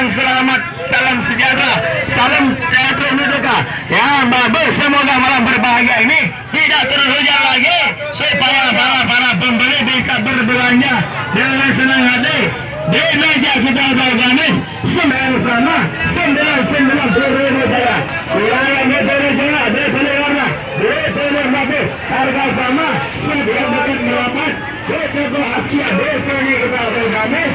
salam selamat, salam sejahtera, salam teatro merdeka. Ya bagus, semoga malam berbahagia ini tidak turun hujan lagi, supaya para pembeli bisa berbelanja dengan senang hati di meja kita organis. Sama 99 saja. Silakan dipilih juga, dipilih warna, dipilih motif, harga sama, setiap dekat merapat. Kita Asia desa ini kita organis.